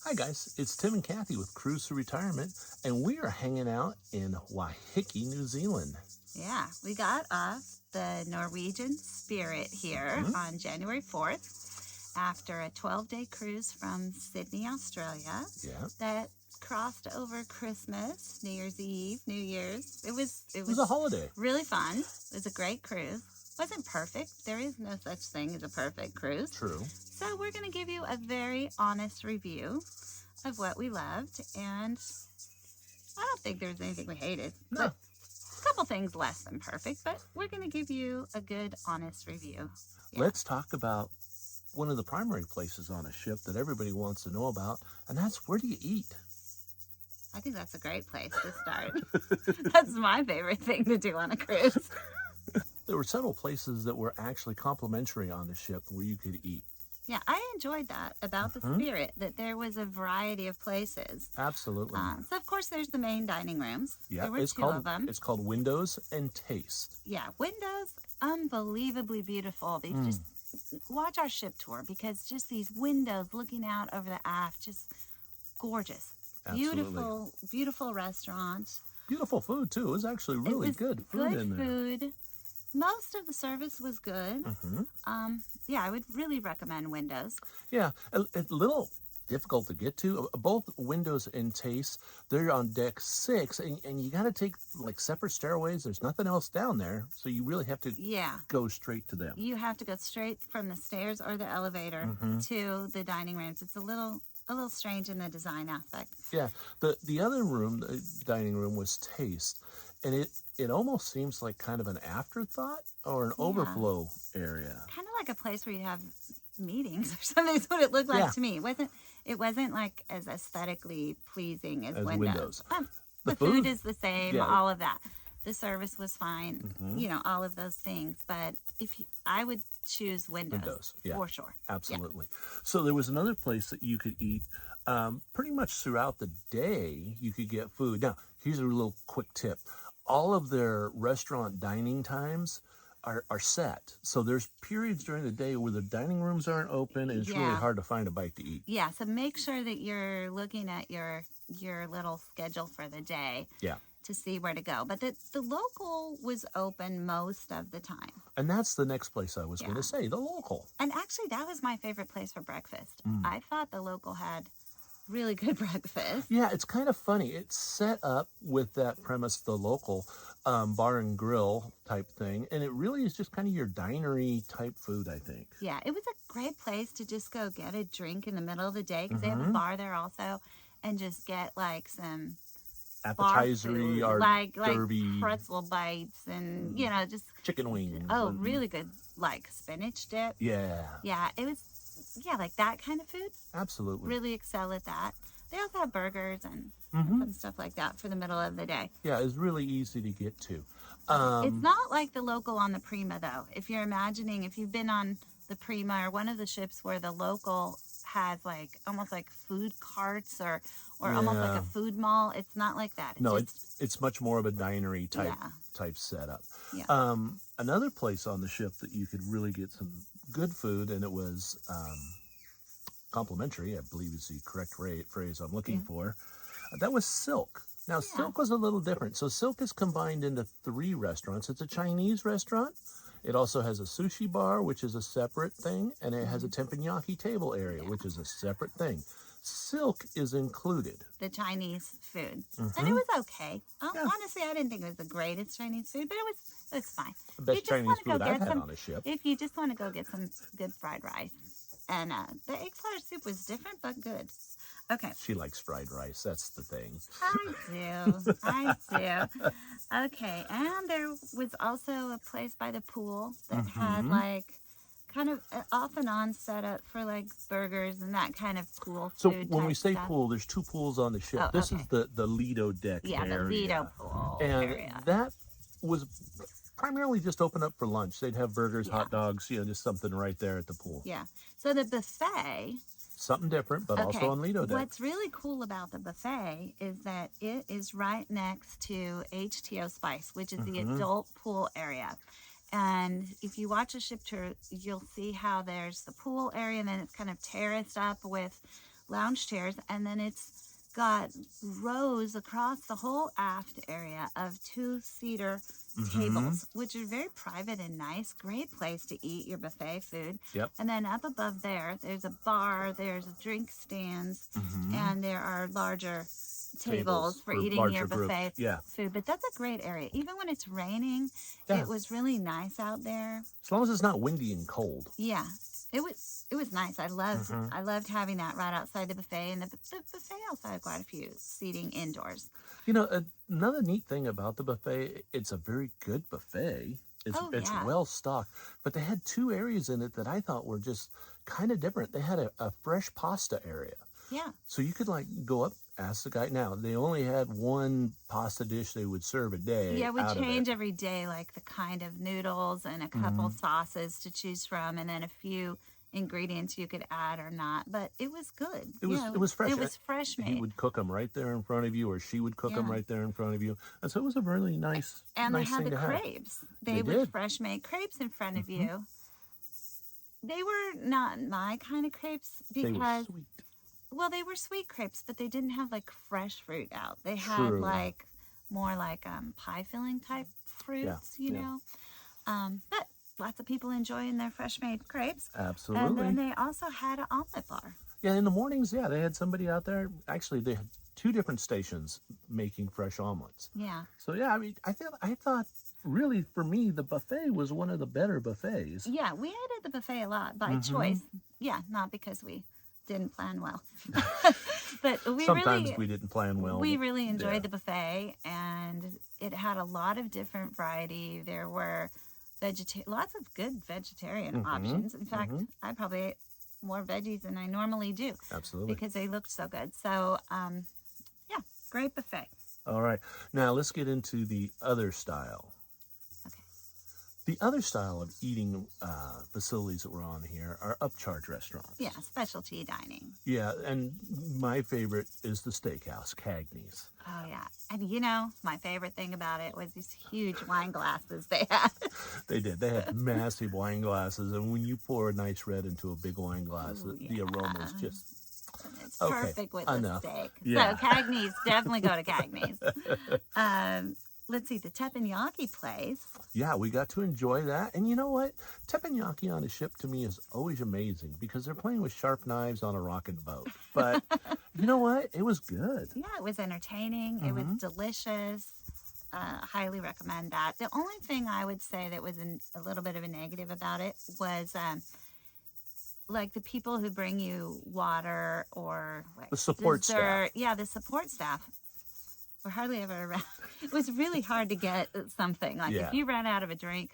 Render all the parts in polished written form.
Hi guys, it's Tim and Kathy with Cruise to Retirement, and we are hanging out in Waiheke, New Zealand. Yeah, we got off the Norwegian Spirit here on January 4th after a 12-day cruise from Sydney, Australia. Yeah, That crossed over Christmas, New Year's Eve, New Year's. It was a holiday. really fun. It was a great cruise. Wasn't perfect. There is no such thing as a perfect cruise. True. So we're going to give you a very honest review of what we loved, and I don't think there's anything we hated. No. But a couple things less than perfect, but we're going to give you a good, honest review. Yeah. Let's talk about one of the primary places on a ship that everybody wants to know about, and that's where do you eat? I think that's a great place to start. That's my favorite thing to do on a cruise. There were several places that were actually complimentary on the ship where you could eat. Yeah, I enjoyed that about the Spirit, that there was a variety of places. Absolutely. So, of course, there's the main dining rooms. Yeah, there were two of them. It's called Windows and Taste. Yeah, windows, unbelievably beautiful. They just watch our ship tour, because just these windows looking out over the aft, just gorgeous. Absolutely. Beautiful, beautiful restaurants. Beautiful food too. It was actually really good food in there. Food. Most of the service was good. Yeah, I would really recommend Windows. Yeah, a little difficult to get to. Both Windows and Taste, they're on deck 6, and you got to take like separate stairways. There's nothing else down there, so you really have to go straight to them. You have to go straight from the stairs or the elevator to the dining rooms. It's a little strange in the design aspect. Yeah, the other room, the dining room, was Taste, and it almost seems like kind of an afterthought or an overflow area. Kind of like a place where you have meetings or something. That's what it looked like to me. It wasn't like as aesthetically pleasing as Windows. The food is the same, all of that. The service was fine, all of those things. But I would choose Windows for sure. Absolutely. Yeah. So there was another place that you could eat pretty much throughout the day. You could get food. Now, here's a little quick tip. All of their restaurant dining times are set. So there's periods during the day where the dining rooms aren't open, and it's really hard to find a bite to eat. Yeah, so make sure that you're looking at your little schedule for the day. Yeah. To see where to go. But the local was open most of the time. And that's the next place I was going to say, the local. And actually, that was my favorite place for breakfast. I thought the local had really good breakfast. Yeah, it's kind of funny. It's set up with that premise, the local bar and grill type thing. And it really is just kind of your dinery type food, I think. Yeah, it was a great place to just go get a drink in the middle of the day, because they have a bar there also, and just get like some appetizery or like derby pretzel bites and just chicken wings. Oh, really good, like spinach dip. Yeah, it was like that kind of food. Absolutely, really excel at that. They also have burgers and some stuff like that for the middle of the day. Yeah, it's really easy to get to. It's not like the local on the Prima though. If you're imagining, if you've been on the Prima or one of the ships where the local has like almost like food carts or almost like a food mall, it's not like that. It's much more of a dinery type setup. Yeah. Another place on the ship that you could really get some good food, and it was complimentary, I believe is the correct phrase I'm looking for. That was Silk. Now, Silk was a little different. So Silk is combined into 3 restaurants. It's a Chinese restaurant. It also has a sushi bar, which is a separate thing, and it has a teppanyaki table area, which is a separate thing. Silk is included. The Chinese food. And it was okay. Honestly, I didn't think it was the greatest Chinese food, but it was fine. The best Chinese food I've had on a ship. If you just want to go get some good fried rice. And the egg flour soup was different, but good. Okay. She likes fried rice. That's the thing. I do. Okay. And there was also a place by the pool that had like kind of off and on set up for like burgers and that kind of pool food. So when we say stuff. Pool, there's 2 pools on the ship. This is the Lido deck area. Yeah, the Lido pool area. That was primarily just open up for lunch. They'd have burgers, hot dogs, just something right there at the pool. Yeah. So the buffet, something different, but also on Lido deck. What's really cool about the buffet is that it is right next to HTO Spice, which is the adult pool area. And if you watch a ship tour, you'll see how there's the pool area, and then it's kind of terraced up with lounge chairs, and then it's got rows across the whole aft area of 2-seater tables, which are very private and nice. Great place to eat your buffet food. Yep. And then up above there's a bar, there's a drink stands, and there are larger tables for eating your buffet food. But that's a great area. Even when it's raining, it was really nice out there. As long as it's not windy and cold. Yeah. It was nice. I loved having that right outside the buffet, and the buffet also had quite a few seating indoors. You know, another neat thing about the buffet, it's a very good buffet. It's well stocked, but they had 2 areas in it that I thought were just kind of different. They had a fresh pasta area. Yeah. So you could like go up, ask the guy. Now they only had 1 pasta dish they would serve a day. Yeah, we change every day, like the kind of noodles and a couple sauces to choose from, and then a few ingredients you could add or not. But it was good. It was fresh. It was fresh made. He would cook them right there in front of you, or she would cook them right there in front of you, and so it was a really nice. And nice they had thing the to crepes. Have. They would fresh make crepes in front of you. They were not my kind of crepes because they were sweet. Well, they were sweet crepes, but they didn't have like fresh fruit out. They had like more like pie filling type fruits, you know. But lots of people enjoying their fresh made crepes. Absolutely. And then they also had an omelet bar. Yeah, in the mornings, they had somebody out there. Actually, they had 2 different stations making fresh omelets. Yeah. So I mean, I thought really for me the buffet was one of the better buffets. Yeah, we ate at the buffet a lot by choice. Yeah, not because we didn't plan well. But sometimes we didn't plan well. We really enjoyed the buffet, and it had a lot of different variety. There were lots of good vegetarian options. In fact, I probably ate more veggies than I normally do. Absolutely. Because they looked so good. So, great buffet. All right. Now let's get into the other style. Okay. The other style of eating facilities that we're on here are upcharge restaurants. Yeah, specialty dining. Yeah, and my favorite is the steakhouse, Cagney's. Oh, yeah. And you know, my favorite thing about it was these huge wine glasses they had. They did. They had massive wine glasses, and when you pour a nice red into a big wine glass, the aroma is just... It's perfect with the steak. Yeah. So Cagney's, definitely go to Cagney's. Let's see, the teppanyaki place. Yeah, we got to enjoy that. And you know what? Teppanyaki on a ship to me is always amazing because they're playing with sharp knives on a rocket boat. But you know what? It was good. Yeah, it was entertaining. It was delicious. Highly recommend that. The only thing I would say that was a little bit of a negative about it was like the people who bring you water or the support dessert. staff. Yeah, the support staff were hardly ever around. It was really hard to get something. Like if you ran out of a drink,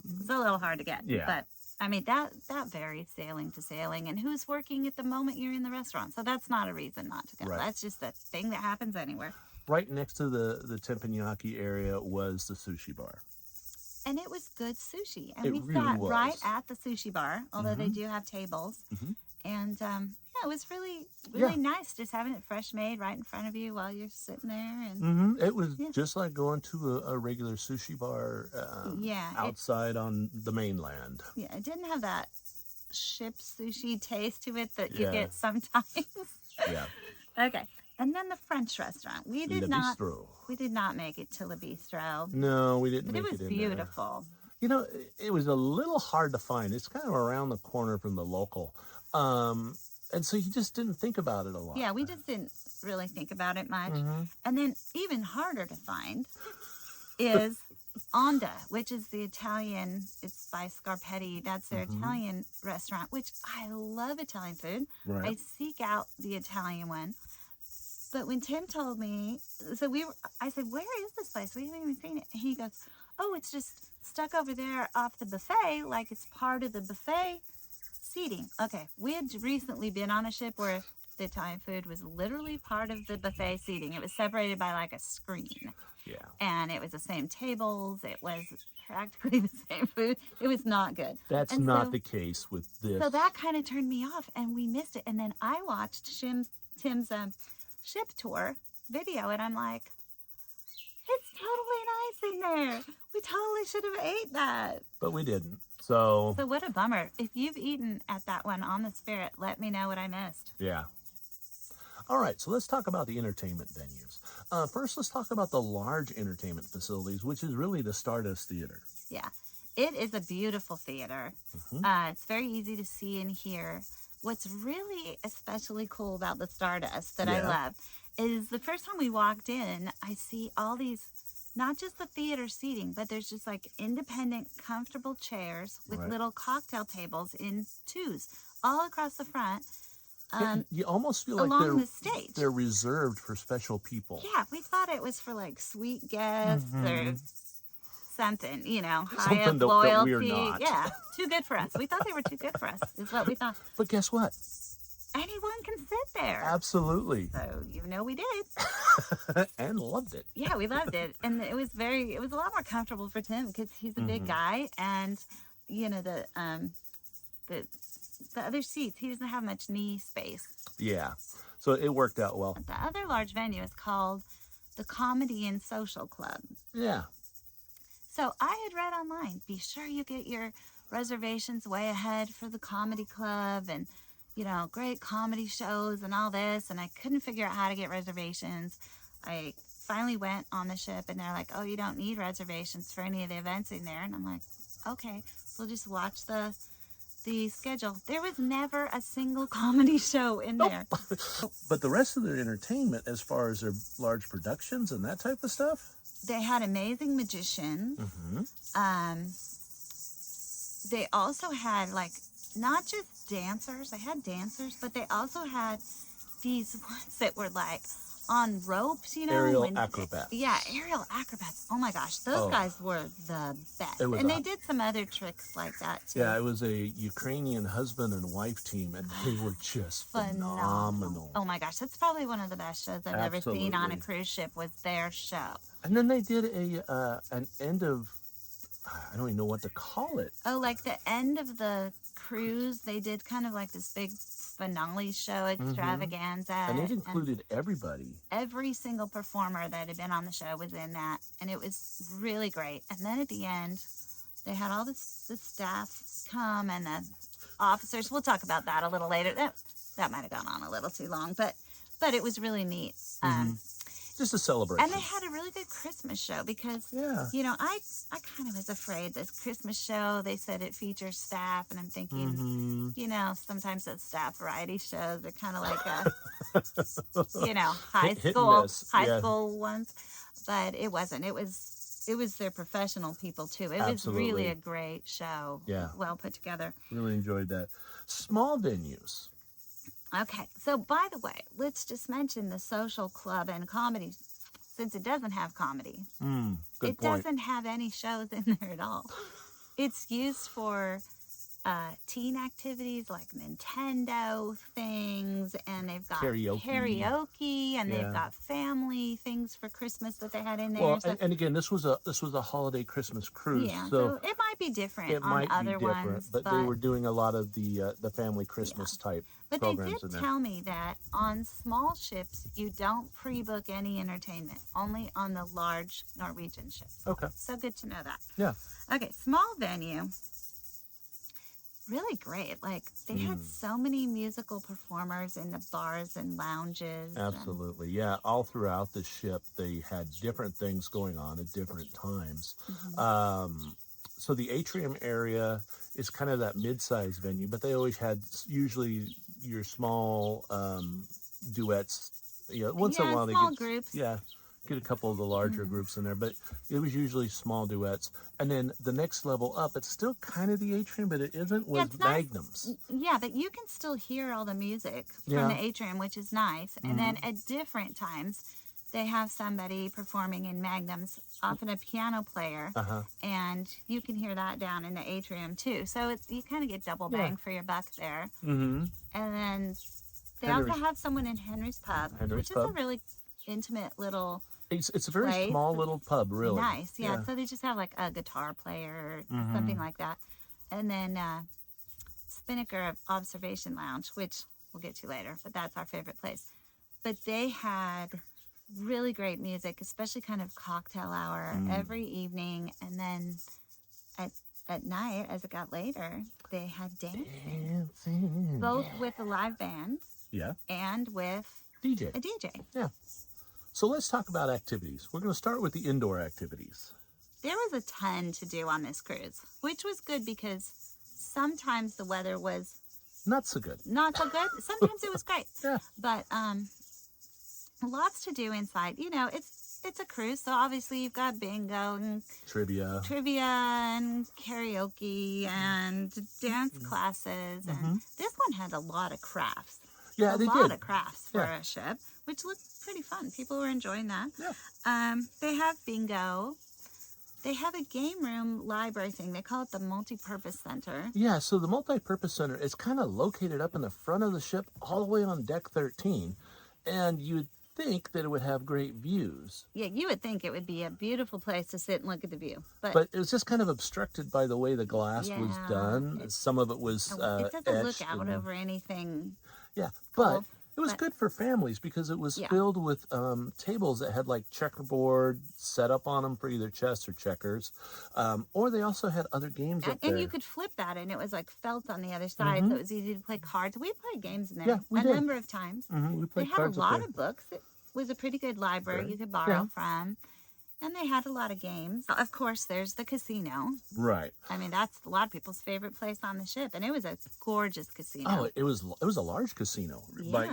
it's a little hard to get. Yeah. But I mean, that varies sailing to sailing, and who's working at the moment you're in the restaurant. So that's not a reason not to go. Right. That's just a thing that happens anywhere. Right next to the teppanyaki area was the sushi bar. And it was good sushi. And it we really sat was. right at the sushi bar, although they do have tables. And it was really nice just having it fresh made right in front of you while you're sitting there. And it was just like going to a regular sushi bar outside on the mainland. Yeah, it didn't have that ship sushi taste to it that you get sometimes. Yeah. Okay. And then the French restaurant. We did not make it to Le Bistro. No, we didn't but make it in there. It was beautiful. You know, it was a little hard to find. It's kind of around the corner from the local. And so you just didn't think about it a lot. Yeah, we just didn't really think about it much. And then even harder to find is Onda, which is the Italian, it's by Scarpetti. That's their Italian restaurant, which I love Italian food. Right. I seek out the Italian one. But when Tim told me, I said, where is this place? We haven't even seen it. And he goes, oh, it's just stuck over there off the buffet, like it's part of the buffet seating. Okay, we had recently been on a ship where the Italian food was literally part of the buffet seating. It was separated by like a screen. Yeah. And it was the same tables. It was practically the same food. It was not good. That's not the case with this. So that kind of turned me off, and we missed it. And then I watched Tim's ship tour video, and I'm like, it's totally nice in there. We totally should have ate that. But we didn't. So what a bummer. If you've eaten at that one on the Spirit, let me know what I missed. Yeah. All right, so let's talk about the entertainment venues. First, let's talk about the large entertainment facilities, which is really the Stardust Theater. Yeah, it is a beautiful theater. It's very easy to see and hear. What's really especially cool about the Stardust that I love is the first time we walked in, I see all these, not just the theater seating, but there's just like independent, comfortable chairs with little cocktail tables in twos all across the front. You almost feel like along the stage. They're reserved for special people. Yeah, we thought it was for like sweet guests or something, high up loyalty. That we're not. Yeah, too good for us. We thought they were too good for us, is what we thought. But guess what? Anyone can sit there. Absolutely. So, we did. And loved it. Yeah, we loved it. And it was a lot more comfortable for Tim because he's a big guy. And, the other seats, he doesn't have much knee space. Yeah. So it worked out well. The other large venue is called the Comedy and Social Club. Yeah. So I had read online, be sure you get your reservations way ahead for the comedy club and, great comedy shows and all this. And I couldn't figure out how to get reservations. I finally went on the ship and they're like, oh, you don't need reservations for any of the events in there. And I'm like, okay, we'll just watch the schedule. There was never a single comedy show in there. But the rest of their entertainment, as far as their large productions and that type of stuff? They had amazing magicians. They also had not just dancers. They had dancers, but they also had these ones that were on ropes, Aerial acrobats. Yeah, aerial acrobats. Oh my gosh, those guys were the best. And they did some other tricks like that too. Yeah, it was a Ukrainian husband and wife team, and they were just phenomenal. Oh my gosh, that's probably one of the best shows I've ever seen on a cruise ship was their show. And then they did an end of, I don't even know what to call it. Oh, like the end of the cruise, they did kind of like this big finale show extravaganza. And it included everybody. Every single performer that had been on the show was in that. And it was really great. And then at the end, they had all the staff come and the officers. We'll talk about that a little later. That might have gone on a little too long, but it was really neat. Just a celebration. And they had a really good Christmas show because, I kind of was afraid this Christmas show, they said it features staff, and I'm thinking, sometimes those staff variety shows are kind of like high school ones, but it wasn't. It was their professional people too. It was really a great show. Yeah. Well put together. Really enjoyed that. Small venues. Okay, so by the way, let's just mention the social club and comedy, since it doesn't have comedy. Good point. Doesn't have any shows in there at all. It's used for teen activities like Nintendo things, and they've got karaoke and they've got family things for Christmas that they had in there. Well, and again, this was a holiday Christmas cruise, so it might be different on other ones, but they were doing a lot of the family Christmas type. But they did tell me that on small ships, you don't pre-book any entertainment, only on the large Norwegian ships. Okay. So good to know that. Yeah. Okay, small venue. Really great. They had so many musical performers in the bars and lounges. Absolutely. Yeah. All throughout the ship, they had different things going on at different times. So the atrium area is kind of that mid-sized venue, but they always had usually your small duets. Once in a while they get groups. Yeah, get a couple of the larger groups in there, but it was usually small duets. And then the next level up, it's still kind of the atrium, but it isn't with magnums. Nice. Yeah, but you can still hear all the music from the atrium, which is nice. And then at different times, they have somebody performing in magnums, often a piano player, and you can hear that down in the atrium too. So you kind of get double bang for your buck there. And then they also have someone in Henry's Pub, which is a really intimate little. It's a very small little pub, really. Nice, yeah. So they just have a guitar player, something like that, and then Spinnaker Observation Lounge, which we'll get to later, but that's our favorite place. But they had really great music, especially kind of cocktail hour every evening, and then at night, as it got later, they had dancing. Both with a live band, and with DJ. A DJ. Yeah. So let's talk about activities. We're going to start with the indoor activities. There was a ton to do on this cruise, which was good because sometimes the weather was not so good. Not so good. Sometimes it was great. Yeah. But lots to do inside. You know, it's a cruise, so obviously you've got bingo and trivia and karaoke and dance classes, and this one had a lot of crafts. Yeah, a lot of crafts for a ship, which looked pretty fun. People were enjoying that. Yeah. They have bingo. They have a game room library thing. They call it the multi-purpose center. Yeah, so the multi-purpose center is kind of located up in the front of the ship all the way on deck 13, and you'd think that it would have great views. Yeah, you would think it would be a beautiful place to sit and look at the view. But it was just kind of obstructed by the way the glass was done. Some of it was it doesn't look out over anything. Yeah, but it was good for families because it was filled with tables that had like checkerboard set up on them for either chess or checkers. Or they also had other games up there. And you could flip that, and it was like felt on the other side, so it was easy to play cards. We played games in there a number of times. We played they had cards a lot of books. It was a pretty good library you could borrow from. And they had a lot of games. Of course, there's the casino. Right. I mean, that's a lot of people's favorite place on the ship, and it was a gorgeous casino. Oh, it was a large casino by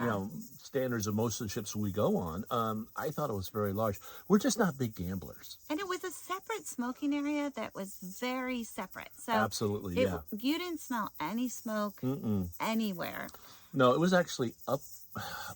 standards of most of the ships we go on. I thought it was very large. We're just not big gamblers. And it was a separate smoking area that was very separate. So absolutely, you didn't smell any smoke anywhere. No, it was actually up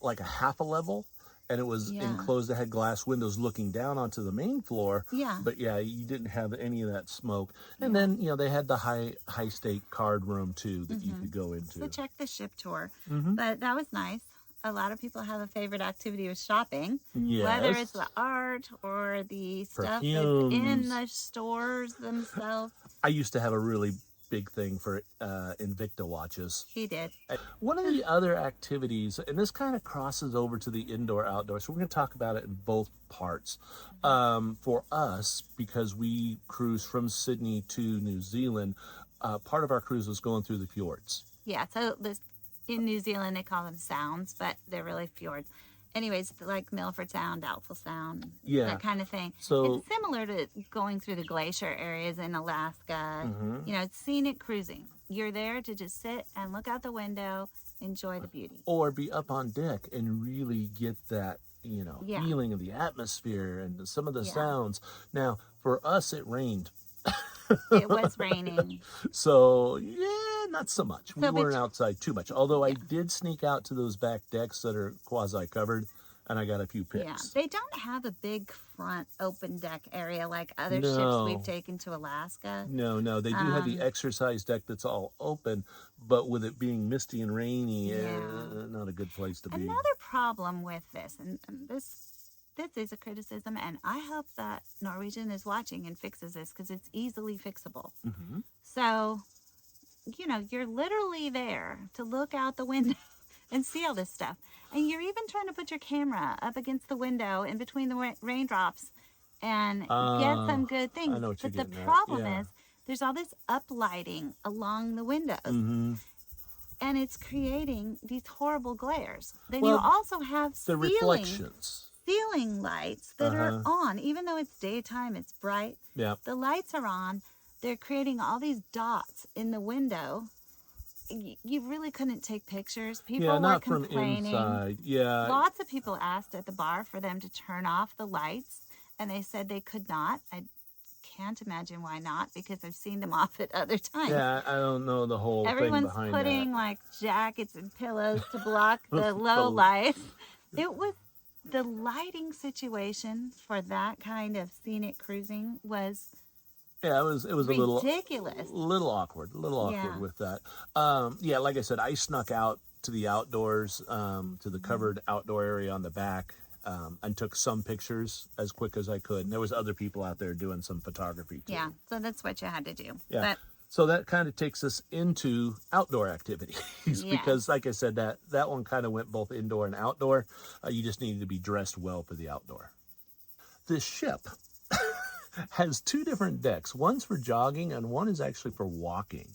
like a half a level. And it was enclosed. It had glass windows looking down onto the main floor. Yeah. But you didn't have any of that smoke. And then, they had the high stake card room too that you could go into. So check the ship tour. But that was nice. A lot of people have a favorite activity with shopping. Yes. Whether it's the art or the stuff that's in the stores themselves. I used to have a really big thing for Invicta watches. He did. One of the other activities, and this kind of crosses over to the indoor-outdoor, so we're going to talk about it in both parts. For us, because we cruise from Sydney to New Zealand, part of our cruise was going through the fjords. Yeah, so in New Zealand they call them sounds, but they're really fjords. Anyways, like Milford Sound, Doubtful Sound, that kind of thing. So it's similar to going through the glacier areas in Alaska. It's scenic cruising. You're there to just sit and look out the window, enjoy the beauty. Or be up on deck and really get that, feeling of the atmosphere and some of the sounds. Now, for us, it rained. It was raining. So, not so much. We weren't outside too much. Although I did sneak out to those back decks that are quasi-covered, and I got a few pics. Yeah, they don't have a big front open deck area like other ships we've taken to Alaska. No. They do have the exercise deck that's all open, but with it being misty and rainy, not a good place to be. Another problem with this, and this is a criticism, and I hope that Norwegian is watching and fixes this because it's easily fixable. So, you're literally there to look out the window and see all this stuff. And you're even trying to put your camera up against the window in between the raindrops and get some good things. I know what you're but the getting problem is there's all this uplighting along the windows. And it's creating these horrible glares. Then you also have the reflections. Ceiling lights that are on. Even though it's daytime, it's bright. Yeah. The lights are on. They're creating all these dots in the window. You really couldn't take pictures. People were complaining. From inside. Yeah. Lots of people asked at the bar for them to turn off the lights, and they said they could not. I can't imagine why not, because I've seen them off at other times. Yeah, I don't know the whole thing behind that. Everyone's putting like jackets and pillows to block the low lights. It was the lighting situation for that kind of scenic cruising was it was ridiculous. a little awkward with that. Like I said, I snuck out to the outdoors, to the covered outdoor area on the back, and took some pictures as quick as I could. And there was other people out there doing some photography too. Yeah, so that's what you had to do. Yeah. But so that kind of takes us into outdoor activities because, like I said, that one kind of went both indoor and outdoor. You just needed to be dressed well for the outdoor. This ship has two different decks. One's for jogging and one is actually for walking.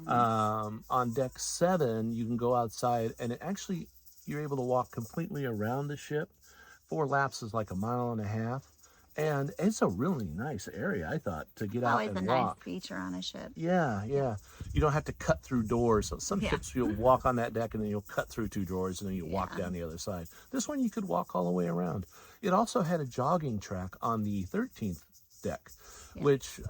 On deck 7, you can go outside and it actually, You're able to walk completely around the ship. 4 laps is like a mile and a half. And it's a really nice area, I thought, to get out and always a walk. nice feature on a ship. Yeah. You don't have to cut through doors. So some ships you'll walk on that deck and then you'll cut through 2 doors and then you walk down the other side. This one you could walk all the way around. It also had a jogging track on the 13th deck, which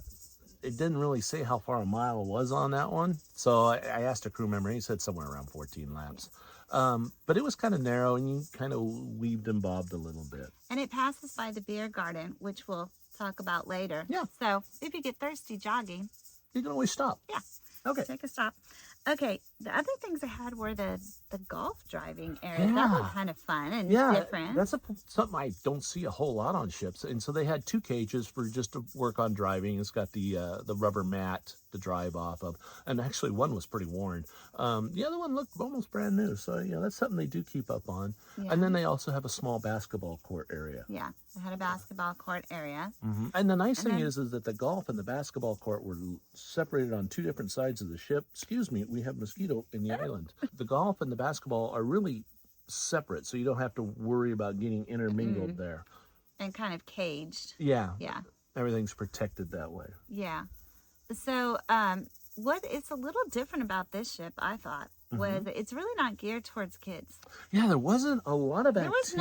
it didn't really say how far a mile was on that one. So I asked a crew member, and he said somewhere around 14 laps. But it was kind of narrow, and you kind of weaved and bobbed a little bit. And it passes by the beer garden, which we'll talk about later. Yeah. So if you get thirsty jogging, you can always stop. Yeah. Okay. Take a stop. Okay. The other things I had were the golf driving area. Yeah. That was kind of fun and different. That's something I don't see a whole lot on ships. And so they had 2 cages for just to work on driving. It's got the rubber mat to drive off of. And actually one was pretty worn. The other one looked almost brand new. So, that's something they do keep up on. Yeah. And then they also have a small basketball court area. Yeah, they had a basketball court area. Mm-hmm. And the nice thing is that the golf and the basketball court were separated on 2 different sides of the ship. Excuse me, we have mosquito in the island. The golf and the basketball are really separate, so you don't have to worry about getting intermingled there. And kind of caged. Yeah. Yeah. Everything's protected that way. Yeah. So, what is a little different about this ship, I thought, was it's really not geared towards kids. Yeah, there wasn't a lot of activities.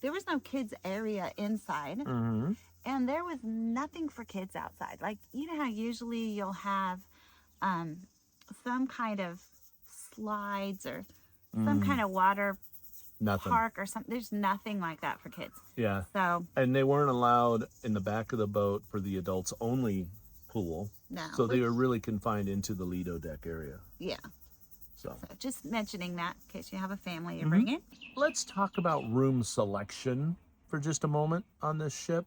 There was no kids area inside. Mm-hmm. And there was nothing for kids outside. Like, you know how usually you'll have some kind of slides or some kind of water park or something. There's nothing like that for kids. Yeah. So. And they weren't allowed in the back of the boat for the adults only pool. No. So they were really confined into the Lido deck area. Yeah. So just mentioning that in case you have a family you bring it. Let's talk about room selection for just a moment on this ship.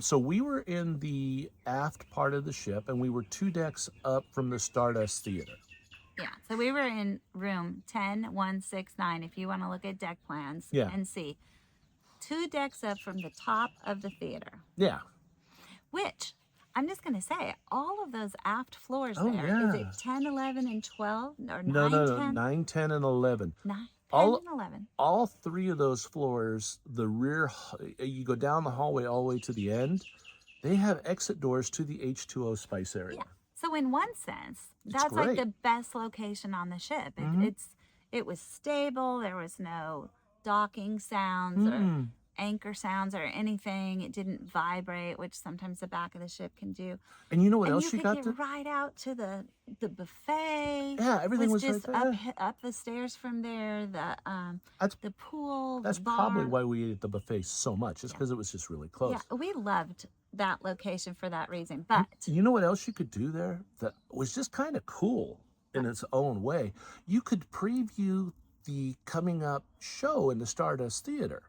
So we were in the aft part of the ship, and we were 2 decks up from the Stardust Theater. Yeah, so we were in room 10169, if you want to look at deck plans and see. 2 decks up from the top of the theater. Yeah. Which, I'm just going to say, all of those aft floors is it 10, 11, and 12? Or 9, 10? 9, 10, and 11. 9, 10, and 11. All 3 of those floors, the rear, you go down the hallway all the way to the end, they have exit doors to the H2O spice area. Yeah. So in one sense, that's like the best location on the ship. It was stable. There was no docking sounds or anchor sounds or anything. It didn't vibrate, which sometimes the back of the ship can do. And you know what else you got? You could get right out to the buffet. Yeah, everything was just right there. up the stairs from there. The pool. That's the bar. probably why we ate at the buffet so much. Is because it was just really close. Yeah, we loved that location for that reason. But you know what else you could do there that was just kind of cool in its own way? You could preview the coming up show in the Stardust Theater.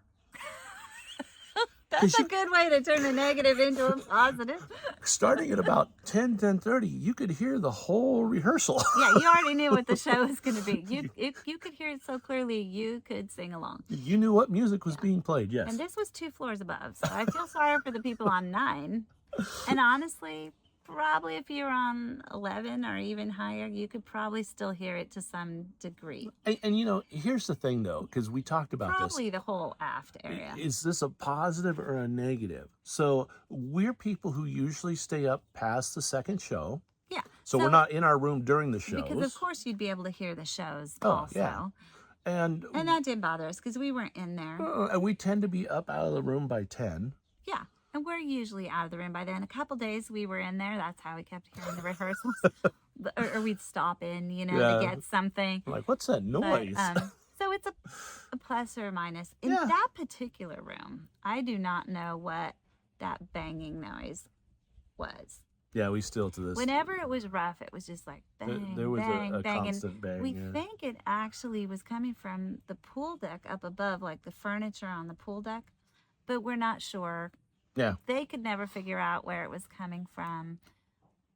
That's a good way to turn a negative into a positive. Starting at about 10:30, you could hear the whole rehearsal. Yeah, you already knew what the show was going to be. You could hear it so clearly, you could sing along. You knew what music was being played, yes. And this was 2 floors above, so I feel sorry for the people on 9. And honestly, probably if you're on 11 or even higher, you could probably still hear it to some degree. And here's the thing, though, because we talked about probably the whole aft area. Is this a positive or a negative? So we're people who usually stay up past the second show. Yeah. So we're not in our room during the shows. Because, of course, you'd be able to hear the shows also. Yeah. And that didn't bother us because we weren't in there. And we tend to be up out of the room by 10. Yeah. And we're usually out of the room by then. A couple days we were in there. That's how we kept hearing the rehearsals. or we'd stop in, to get something. Like, what's that noise? But, so it's a plus or a minus. In that particular room, I do not know what that banging noise was. Yeah, we still to this. Whenever it was rough, it was just like bang, there was bang, a bang. constant bang. We think it actually was coming from the pool deck up above, like the furniture on the pool deck, but we're not sure. Yeah. They could never figure out where it was coming from,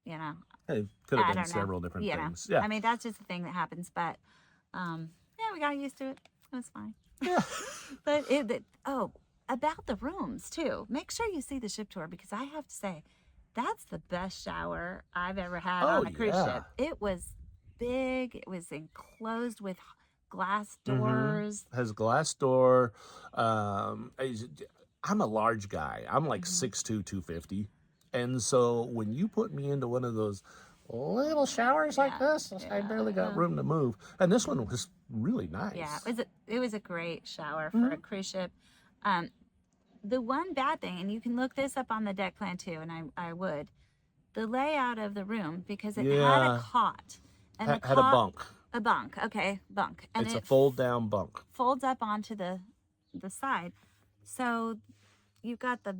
It could have been several different things. Yeah. I mean, that's just a thing that happens, but we got used to it. It was fine. Yeah. But about the rooms too. Make sure you see the ship tour because I have to say, that's the best shower I've ever had on a cruise ship. It was big. It was enclosed with glass doors. Has glass door. I'm a large guy. I'm like 6'2", 250. And so when you put me into one of those little showers like this, I barely got room to move. And this one was really nice. Yeah, it was a great shower for a cruise ship. The one bad thing, and you can look this up on the deck plan too, and I would, the layout of the room, because it had a cot. And had a bunk. A bunk, okay, bunk. And it's a fold-down bunk. Folds up onto the side. So you've got the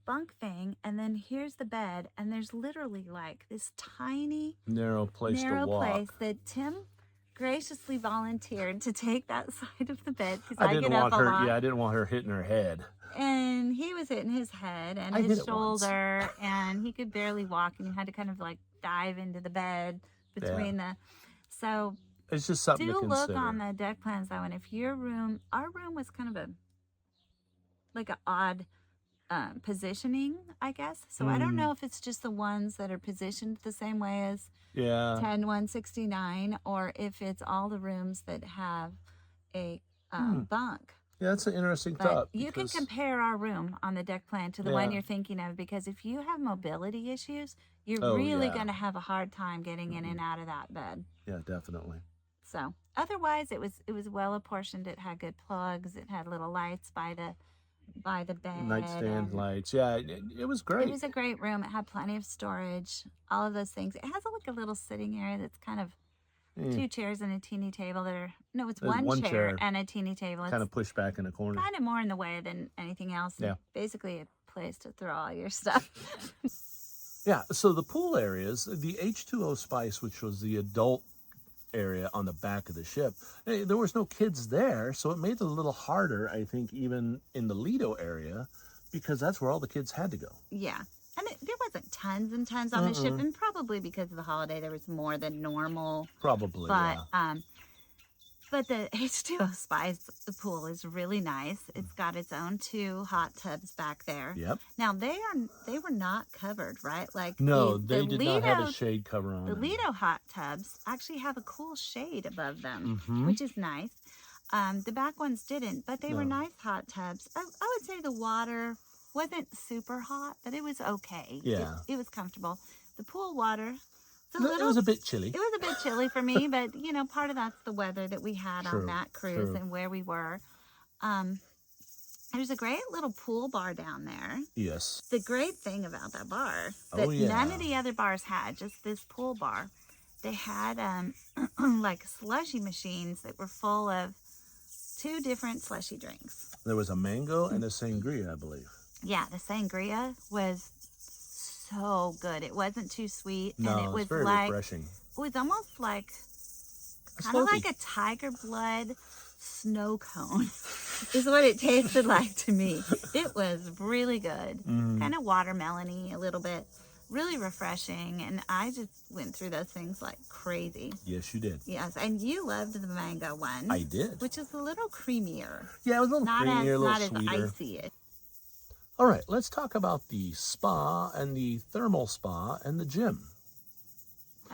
bunk thing, and then here's the bed, and there's literally like this tiny narrow place that Tim graciously volunteered to take that side of the bed because I didn't want her. Yeah, I didn't want her hitting her head. And he was hitting his head and his shoulder, and he could barely walk, and you had to kind of like dive into the bed between the. So it's just something to consider. Do look on the deck plans though, and if our room was kind of an odd positioning, I guess. So I don't know if it's just the ones that are positioned the same way as 10169, or if it's all the rooms that have a bunk. Yeah, that's an interesting thought. You can compare our room on the deck plan to the one you're thinking of, because if you have mobility issues, you're really going to have a hard time getting in and out of that bed. Yeah, definitely. So otherwise, it was well apportioned. It had good plugs. It had little lights by the bed. Nightstand lights. Yeah, it was great. It was a great room. It had plenty of storage. All of those things. It has like a little sitting area that's kind of 2 chairs and a teeny table it's one chair and a teeny table. It's kind of pushed back in a corner. Kind of more in the way than anything else. Yeah. Basically a place to throw all your stuff. Yeah, so the pool areas, the H2O Spice, which was the adult area on the back of the ship, there was no kids there, so it made it a little harder, I think, even in the Lido area, because that's where all the kids had to go. Yeah. And there wasn't tons and tons on the ship, and probably because of the holiday, there was more than normal. Probably, But the H2O Spice, the pool is really nice. It's got its own 2 hot tubs back there. Yep. Now, they were not covered, right? Like no, they did not have a shade cover on them. The Lido hot tubs actually have a cool shade above them, which is nice. The back ones didn't, but they were nice hot tubs. I would say the water wasn't super hot, but it was okay. Yeah. It was comfortable. The pool water, it was a bit chilly. It was a bit chilly for me, but, part of that's the weather that we had on that cruise and where we were. There's a great little pool bar down there. Yes. The great thing about that bar that none of the other bars had, just this pool bar, they had like slushy machines that were full of 2 different slushy drinks. There was a mango and a sangria, I believe. Yeah, the sangria was so good. It wasn't too sweet. No, and it was very refreshing. It was almost like kind of like a tiger blood snow cone is what it tasted like to me. It was really good. Kind of watermelony a little bit. Really refreshing. And I just went through those things like crazy. Yes, you did. Yes, and you loved the mango one. I did. Which is a little creamier. Yeah, it was a little creamier, a little sweeter. Not as icy. All right, let's talk about the spa and the thermal spa and the gym.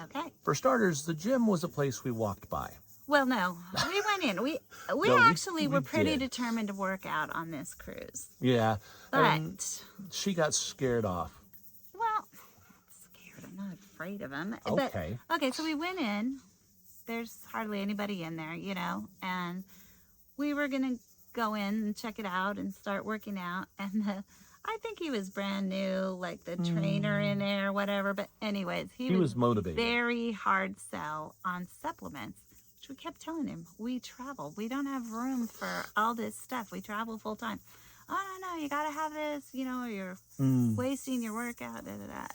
Okay. For starters, the gym was a place we walked by. Well, no, we went in. We were pretty determined to work out on this cruise. Yeah, but she got scared off. Well, scared. I'm not afraid of him. Okay. But, okay, so we went in. There's hardly anybody in there, and we were gonna go in and check it out and start working out. And I think he was brand new, like the trainer in there, whatever. But anyways, he was motivated. Very hard sell on supplements, which we kept telling him. We travel. We don't have room for all this stuff. We travel full time. Oh, no, you got to have this, or you're wasting your workout. Da, da, da.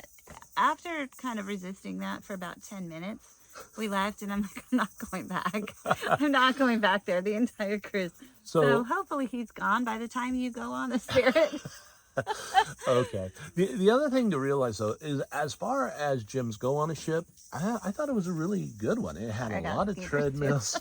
After kind of resisting that for about 10 minutes, we left, and I'm like, I'm not going back. I'm not going back there the entire cruise. So hopefully he's gone by the time you go on the Spirit. Okay. The other thing to realize, though, is as far as gyms go on a ship, I thought it was a really good one. It had a lot of treadmills,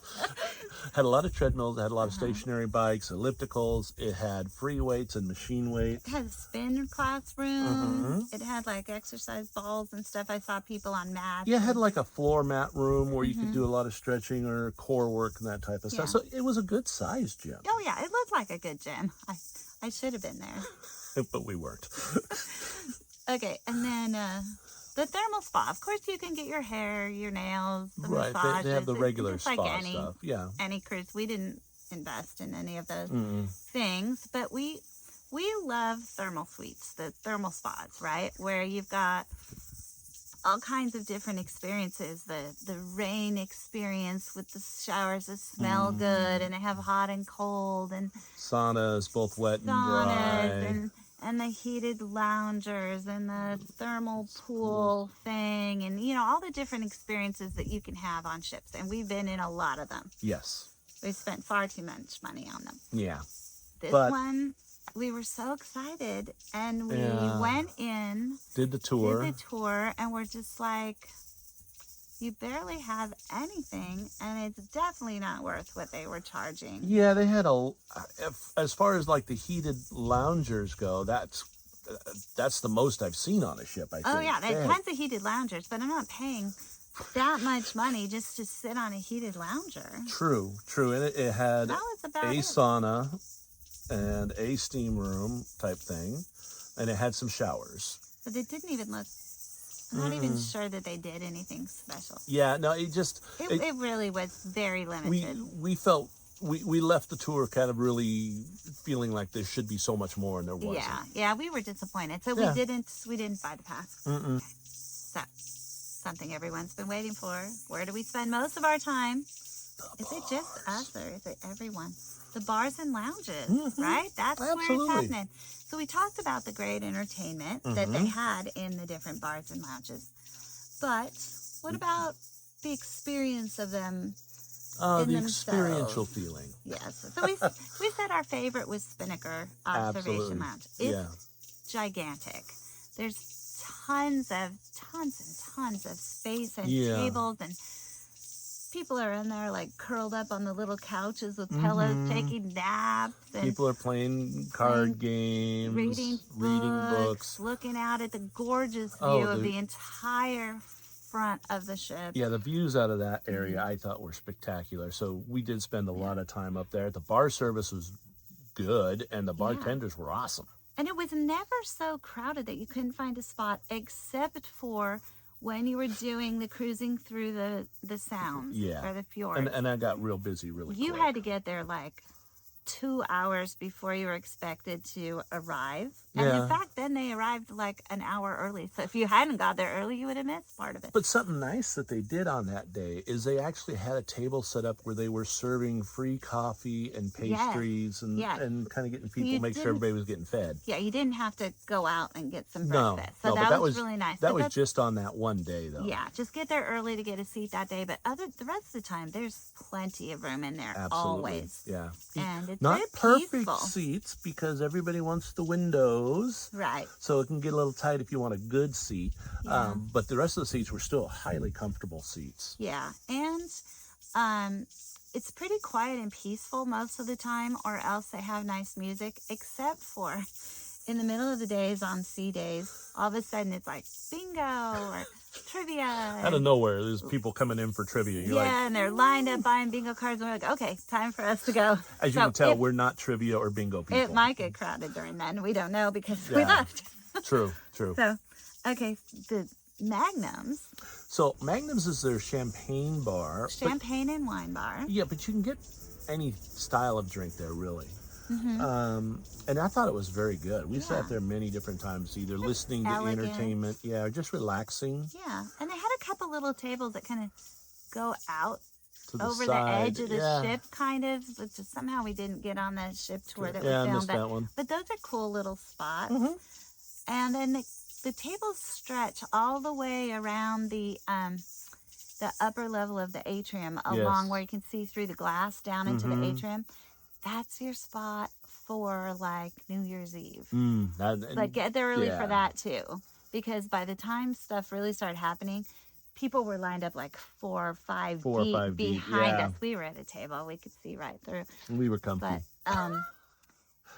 had a lot of treadmills, it had a lot of stationary bikes, ellipticals. It had free weights and machine weights. It had a spin classroom. It had like exercise balls and stuff. I saw people on mats. Yeah, it had like a floor mat room where you could do a lot of stretching or core work and that type of stuff. So it was a good sized gym. Oh yeah, it looked like a good gym. I should have been there. But we weren't. Okay, and then the thermal spa. Of course, you can get your hair, your nails, the massages. They have the regular just spa like stuff. Yeah. Any cruise. We didn't invest in any of those things, but we love thermal suites, the thermal spas, right? Where you've got all kinds of different experiences. The rain experience with the showers that smell good, and they have hot and cold, and saunas, both wet and dry. And the heated loungers and the thermal pool thing, and all the different experiences that you can have on ships. And we've been in a lot of them. Yes. We've spent far too much money on them. Yeah. This one, we were so excited, and we went in, did the tour, and we're just like, you barely have anything, and it's definitely not worth what they were charging. Yeah, they had as far as like the heated loungers go, that's the most I've seen on a ship, I think. Oh yeah, they had tons of heated loungers, but I'm not paying that much money just to sit on a heated lounger. True. And it had a sauna and a steam room type thing, and it had some showers. But it didn't even look... I'm not even sure that they did anything special. Yeah, no, it really was very limited. We felt we left the tour kind of really feeling like there should be so much more, and there wasn't. Yeah, we were disappointed. So we didn't buy the pass. So something everyone's been waiting for. Where do we spend most of our time? Is it just us, or is it everyone? The bars and lounges, right? That's where it's happening. So we talked about the great entertainment that they had in the different bars and lounges. But what about the experience of them the experiential feeling. Yes. So we said our favorite was Spinnaker Observation Lounge. It's gigantic. There's tons and tons of space and tables, and people are in there like curled up on the little couches with pillows, taking naps. And people are playing card games, reading books, looking out at the gorgeous view of the entire front of the ship. Yeah, the views out of that area I thought were spectacular. So we did spend a lot of time up there. The bar service was good, and the bartenders were awesome. And it was never so crowded that you couldn't find a spot, except for when you were doing the cruising through the sounds or the fjords. And that got real busy really quick. You had to get there like 2 hours before you were expected to arrive. And in fact, then they arrived like an hour early. So if you hadn't got there early, you would have missed part of it. But something nice that they did on that day is they actually had a table set up where they were serving free coffee and pastries and kind of getting people, make sure everybody was getting fed. Yeah, you didn't have to go out and get some breakfast. So that was really nice. That was just on that one day, though. Yeah, just get there early to get a seat that day. But the rest of the time, there's plenty of room in there. Absolutely. Always. Yeah. And it's not very perfect peaceful. Seats, because everybody wants the windows. Right. So it can get a little tight if you want a good seat. Yeah. But the rest of the seats were still highly comfortable seats. Yeah. And it's pretty quiet and peaceful most of the time, or else they have nice music, except for in the middle of the days on sea days, all of a sudden it's like bingo or trivia. Out of nowhere, there's people coming in for trivia. You're and they're lined up buying bingo cards, and we're like, okay, time for us to go. As you can tell, we're not trivia or bingo people. It might get crowded during then. We don't know because we left. True. So, okay, the Magnums. So Magnums is their champagne bar. Champagne and wine bar. Yeah, but you can get any style of drink there, really. And I thought it was very good. We sat there many different times, either listening to entertainment, or just relaxing. Yeah, and they had a couple little tables that kind of go out over side. the edge of the ship, kind of. But somehow we didn't get on that ship tour that we filmed. I missed that one. But those are cool little spots. And then the tables stretch all the way around the upper level of the atrium, along where you can see through the glass down into the atrium. that's your spot for like New Year's Eve. Like get there early for that too, because by the time stuff really started happening, people were lined up like 4 or 5 deep behind us. We were at a table; we could see right through. We were comfy. But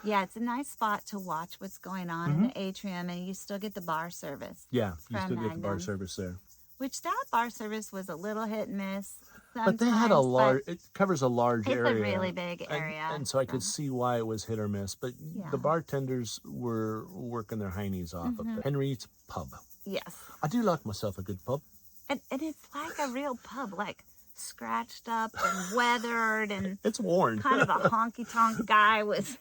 yeah, it's a nice spot to watch what's going on in the atrium, and you still get the bar service. Yeah, you still get the bar service there. Which that bar service was a little hit and miss. But they had a large, it covers a large area. It's a really big area. And so I could see why it was hit or miss. But the bartenders were working their heinies off of it. Henry's Pub. Yes. I do like myself a good pub. And it's like a real pub, like scratched up and weathered, and it's worn. Kind of a honky-tonk guy was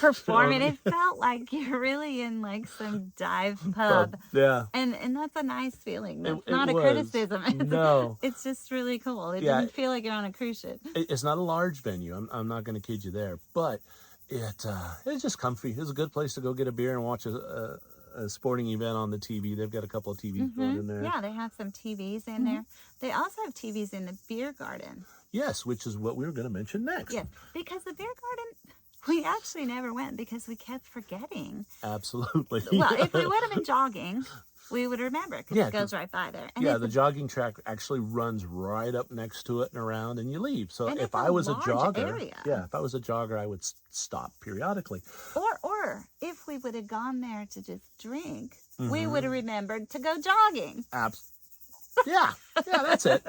performing. It felt like you're really in like some dive pub. Yeah. And that's a nice feeling. That's not a criticism. No. It's just really cool. It didn't feel like you're on a cruise ship. It's not a large venue. I'm not going to kid you there. But it's just comfy. It's a good place to go get a beer and watch a sporting event on the TV. They've got a couple of TVs going in there. Yeah, they have some TVs in there. They also have TVs in the beer garden. Yes, which is what we were going to mention next. Yes, because the beer garden, we actually never went because we kept forgetting. Absolutely. Well, if we would have been jogging, we would remember because it goes right by there. And the jogging track actually runs right up next to it and around, and you leave. So if I was a jogger, if I was a jogger, I would stop periodically. Or if we would have gone there to just drink, we would have remembered to go jogging. Yeah, that's it.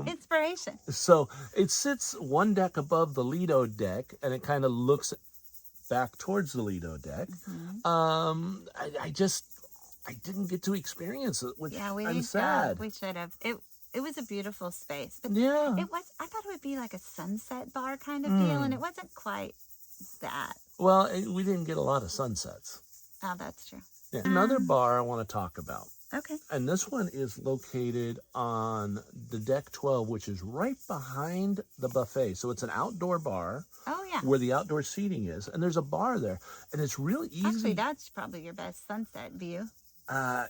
Inspiration. So it sits one deck above the Lido deck, and it kind of looks back towards the Lido deck. I didn't get to experience it, which I'm sad. We should have. It was a beautiful space. But yeah. It was. I thought it would be like a sunset bar kind of deal, and it wasn't quite that. Well, we didn't get a lot of sunsets. Oh, that's true. Yeah. Another bar I want to talk about. Okay. And this one is located on the deck 12, which is right behind the buffet. So it's an outdoor bar. Oh, yeah. Where the outdoor seating is. And there's a bar there. And it's really easy. Actually, that's probably your best sunset view.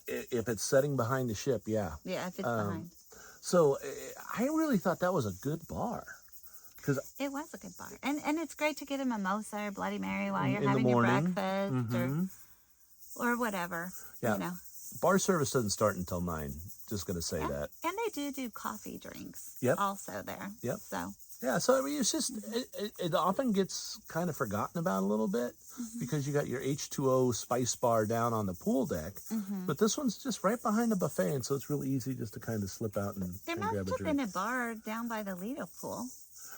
If it's setting behind the ship, yeah. Yeah, if it's behind. So I really thought that was a good bar. It was a good bar. And it's great to get a mimosa or Bloody Mary while you're having your breakfast or whatever. Yeah. You know. Bar service doesn't start until 9. Just going to say that. And they do coffee drinks also there. Yep. So. Yeah, so I mean, it's just, it often gets kind of forgotten about a little bit because you got your H2O spice bar down on the pool deck, but this one's just right behind the buffet, and so it's really easy just to kind of slip out and grab a drink. There must have been a bar down by the Lido pool.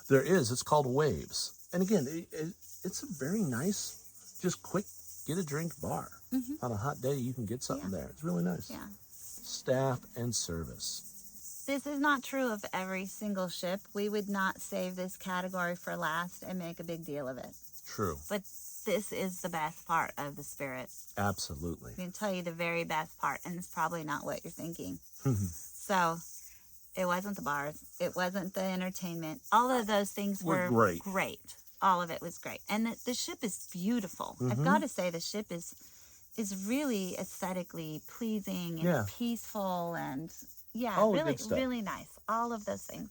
There is. It's called Waves. And again, it's a very nice, just quick, get a drink bar. On a hot day, you can get something there. It's really nice. Yeah. Staff and service. This is not true of every single ship. We would not save this category for last and make a big deal of it. True. But this is the best part of the Spirit. Absolutely. I can tell you the very best part, and it's probably not what you're thinking. So, it wasn't the bars. It wasn't the entertainment. All of those things were great. All of it was great. And the ship is beautiful. I've got to say, the ship is really aesthetically pleasing and peaceful and... Yeah, really nice. All of those things.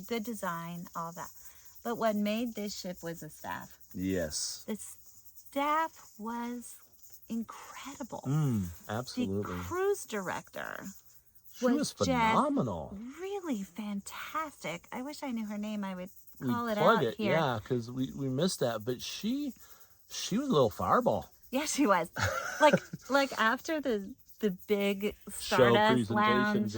Good design, all that. But what made this ship was the staff. Yes. The staff was incredible. Absolutely. The cruise director was phenomenal. Really fantastic. I wish I knew her name. I would call it out here. Yeah, because we missed that. But she was a little fireball. Yeah, she was. like after the big Stardust Lounge,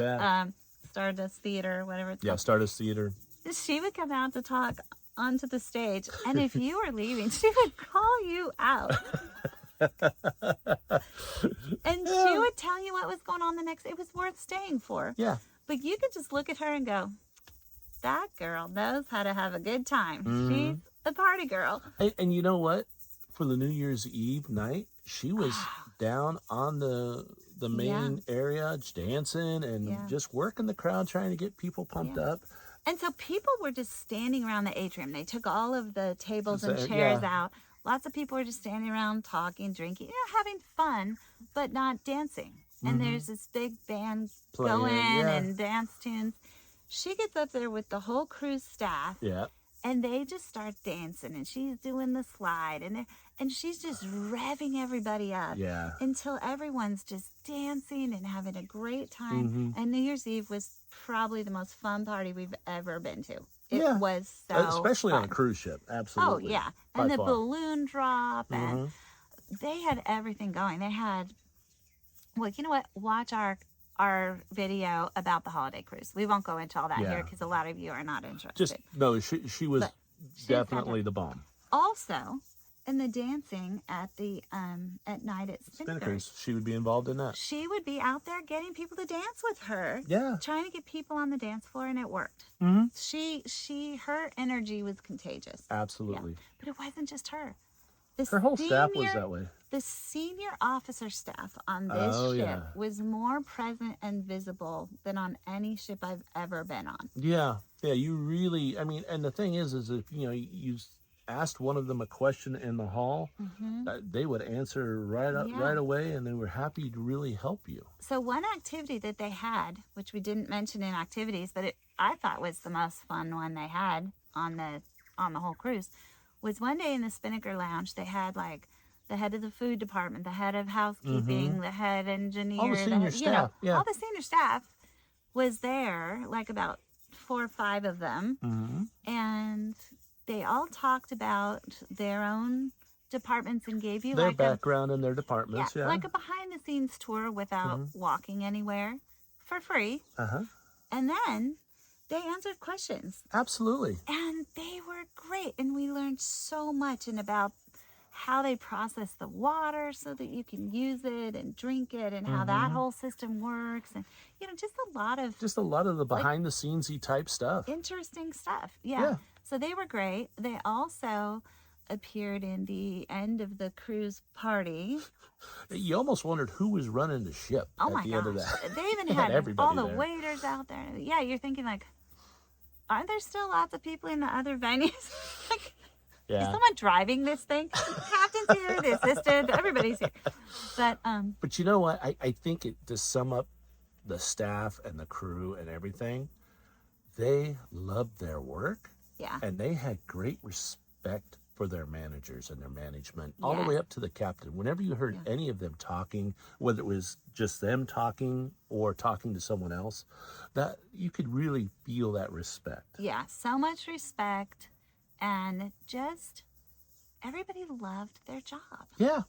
Stardust Theater, whatever it's called. Yeah, Stardust Theater. She would come out to talk onto the stage, and if you were leaving, she would call you out. And she would tell you what was going on the next. It was worth staying for. Yeah. But you could just look at her and go, that girl knows how to have a good time. She's a party girl. And you know what? For the New Year's Eve night, she was down on the main area, dancing and just working the crowd, trying to get people pumped up. And so people were just standing around the atrium. They took all of the tables and chairs out. Lots of people were just standing around talking, drinking, having fun, but not dancing. And there's this big band going and dance tunes. She gets up there with the whole cruise staff. Yeah. And they just start dancing, and she's doing the slide, and she's just revving everybody up. Yeah. Until everyone's just dancing and having a great time. Mm-hmm. And New Year's Eve was probably the most fun party we've ever been to. It Yeah. was so especially fun. on a cruise ship. Absolutely. Oh yeah, By and the far. balloon drop, and Mm-hmm. they had everything going. They had, well, you know what? Watch our video about the holiday cruise. We won't go into all that here because a lot of you are not interested. Just no, she was definitely the bomb. Also, in the dancing at the at night at Spinnakers, she would be involved in that. She would be out there getting people to dance with her. Yeah. Trying to get people on the dance floor, and it worked. Mm-hmm. Her energy was contagious. Absolutely. Yeah. But it wasn't just her. Her whole staff was that way. The senior officer staff on this ship was more present and visible than on any ship I've ever been on. Yeah. Yeah, you really, I mean, and the thing is if, you asked one of them a question in the hall, they would answer right away, and they were happy to really help you. So one activity that they had, which we didn't mention in activities, but I thought was the most fun one they had on the whole cruise, was one day in the Spinnaker Lounge. They had like the head of the food department, the head of housekeeping, the head engineer, all the senior staff, all the senior staff was there, like about 4 or 5 of them, and they all talked about their own departments and gave you their like background in their departments, like a behind the scenes tour without walking anywhere, for free. And then they answered questions. Absolutely. And they were great. And we learned so much about how they process the water so that you can use it and drink it, and how that whole system works. And, just a lot of the behind the scenes-y type stuff. Interesting stuff. Yeah. So they were great. They also appeared in the end of the cruise party. You almost wondered who was running the ship at the end of that. They even had all the waiters out there. Yeah, you're thinking like, aren't there still lots of people in the other venues? Is someone driving this thing? The captain's here, the assistant, everybody's here. But you know what? I think to sum up the staff and the crew and everything, they loved their work. Yeah. And they had great respect for their managers and their management, all the way up to the captain. Whenever you heard any of them talking, whether it was just them talking or talking to someone else, that you could really feel that respect. Yeah, so much respect, and just everybody loved their job. Yeah.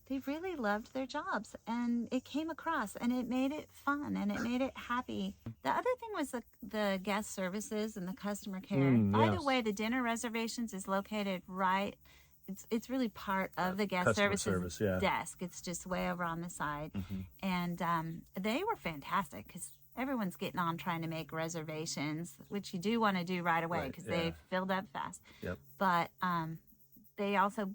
They really loved their jobs, and it came across, and it made it fun, and it made it happy. The other thing was the guest services and the customer care. By the way, the dinner reservations is located right. It's really part of the guest services desk. It's just way over on the side, and they were fantastic because everyone's getting on trying to make reservations, which you do want to do right away because they filled up fast. Yep. But they also,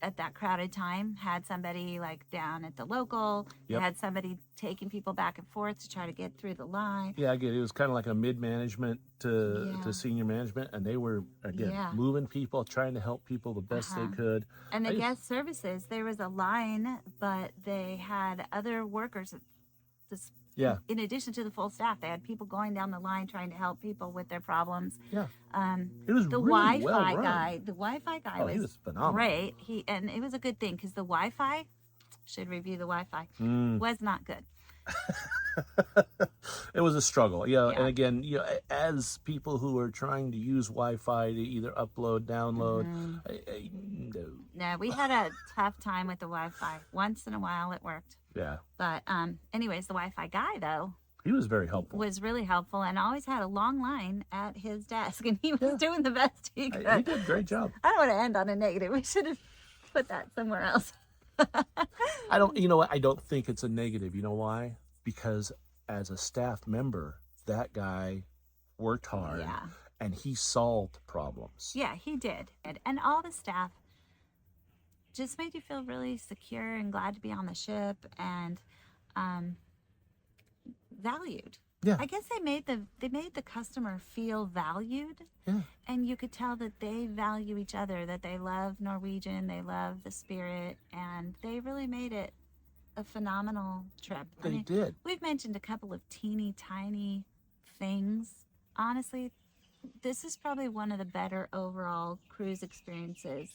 at that crowded time, had somebody like down at the local. They had somebody taking people back and forth to try to get through the line. Yeah, I get it. It was kind of like a mid-management to senior management, and they were, again, moving people, trying to help people the best they could. And the guest services, there was a line, but they had other workers. In addition to the full staff, they had people going down the line trying to help people with their problems. Yeah. It was the really Wi-Fi guy. The Wi-Fi guy was phenomenal. Great. And it was a good thing because the Wi-Fi, should review the Wi-Fi, was not good. It was a struggle. And again, as people who are trying to use Wi-Fi to either upload, download, No, we had a tough time with the Wi-Fi. Once in a while, it worked. Yeah. But anyways, the Wi-Fi guy, though, he was very helpful. Was really helpful, and always had a long line at his desk, and he was doing the best he could. He did a great job. I don't want to end on a negative. We should have put that somewhere else. I don't think it's a negative. You know why? Because as a staff member, that guy worked hard and he solved problems. Yeah, he did. And all the staff just made you feel really secure and glad to be on the ship, and valued. Yeah. I guess they made the customer feel valued. Yeah. And you could tell that they value each other, that they love Norwegian, they love the Spirit, and they really made it a phenomenal trip. They did. We've mentioned a couple of teeny tiny things. Honestly, this is probably one of the better overall cruise experiences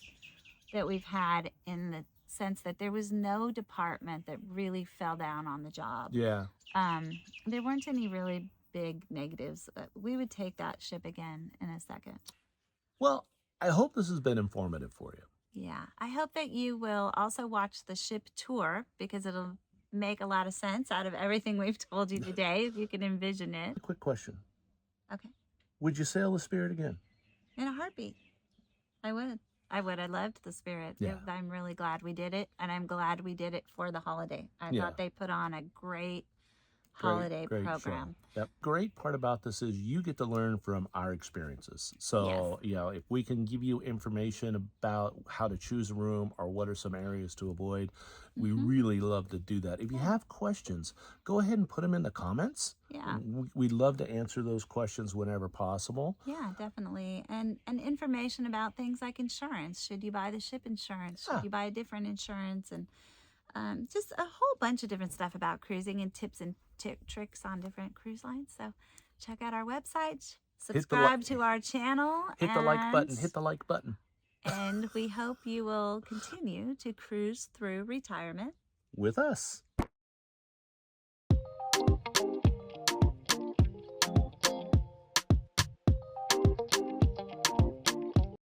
that we've had, in the sense that there was no department that really fell down on the job. Yeah. There weren't any really big negatives. We would take that ship again in a second. Well, I hope this has been informative for you. Yeah. I hope that you will also watch the ship tour, because it'll make a lot of sense out of everything we've told you today, if you can envision it. A quick question. Okay. Would you sail the Spirit again? In a heartbeat. I would. I loved the Spirit. Yeah. I'm really glad we did it, and I'm glad we did it for the holiday. I thought they put on a great holiday program. The great part about this is you get to learn from our experiences. So, if we can give you information about how to choose a room or what are some areas to avoid, we really love to do that. If you have questions, go ahead and put them in the comments. Yeah. We'd love to answer those questions whenever possible. Yeah, definitely. And information about things like insurance. Should you buy the ship insurance? Should you buy a different insurance? And just a whole bunch of different stuff about cruising, and tips and tricks on different cruise lines. So check out our website, subscribe to our channel. Hit the like button. Hit the like button. And we hope you will continue to cruise through retirement with us.